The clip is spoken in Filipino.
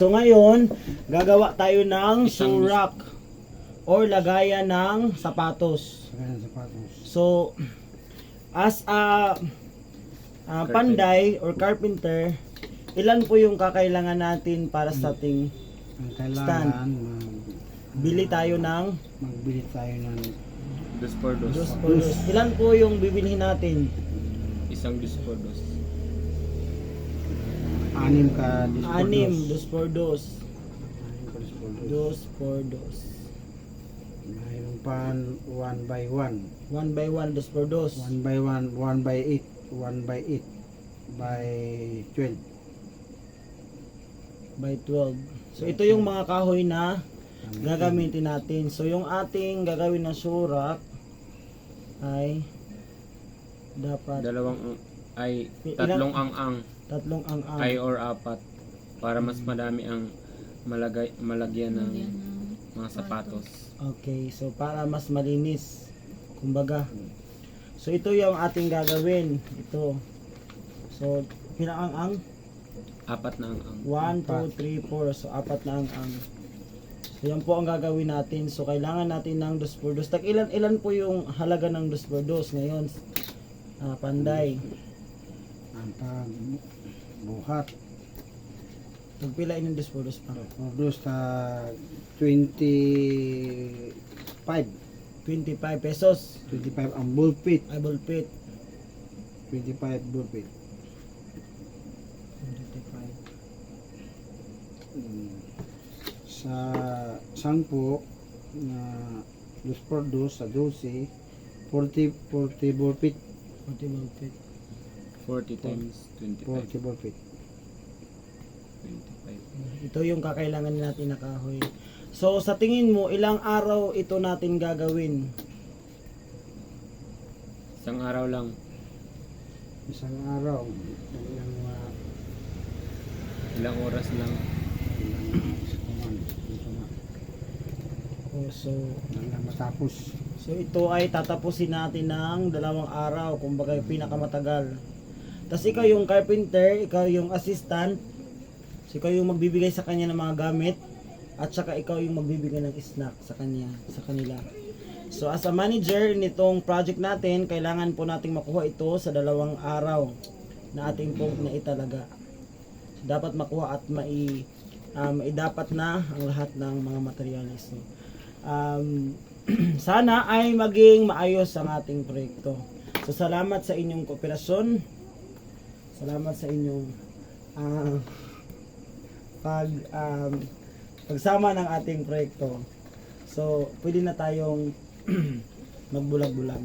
So ngayon, gagawa tayo ng Isang surak or lagayan ng sapatos. Lagayan ng sapatos. So, as a panday or carpenter, ilan po yung kakailangan natin para sa ating Ang kailangan, bili tayo ng magbili tayo ng Dos por dos. dos por dos. Ilan po yung bibilhin natin? Isang dos por dos. 6 ka Anim, dos por dos. 6 ka dos por dos. Dos por dos. Mayroon pa 1 by 1. 1 by 1, dos por dos. 1 by 1, 1 by 8. 1 by 8 by 12. By 12. So ito yung mga kahoy na gagamitin natin. So yung ating gagawin na surak ay dapat Tatlong ang tatlong ang ay or apat para mas madami ang malagyan ng mga sapatos. Okay, so para mas malinis, kumbaga. So ito yung ating gagawin. Ito. So pinakang Apat na ang 1, 2, 3, 4. So apat na ang. So yan po ang gagawin natin. So kailangan natin ng dos por dos. Ilan po yung halaga ng dos por dos ngayon? Panday. Ang pagbuhat. Pagpilain ng dos por dos pa. Por dos ta 25. 25 pesos. 25 ang bull pit. Ay, ballpit. 25 bull pit. 25. Sa 10 na dos por dos sa 12 40 bull pit. 40 ballpit. 40 times 25. 40 bull pit. 25. Ito yung kakailangan natin na kahoy. So sa tingin mo, ilang araw ito natin gagawin? Isang araw lang. Isang araw Ilang oras lang. So matapos. So ito ay tatapusin natin ng 2 araw, kumbaga yung pinakamatagal. Tapos ikaw yung carpenter, ikaw yung assistant, so ikaw yung magbibigay sa kanya ng mga gamit, at saka ikaw yung magbibigay ng snack sa kanila. So as a manager nitong project natin, kailangan po nating makuha ito sa 2 araw na ating pong naitalaga. So, dapat makuha at dapat na ang lahat ng mga materyales. Sana ay maging maayos ang ating proyekto. So salamat sa inyong kooperasyon. Salamat sa inyong pagsama ng ating proyekto. So pwede na tayong magbulag-bulag.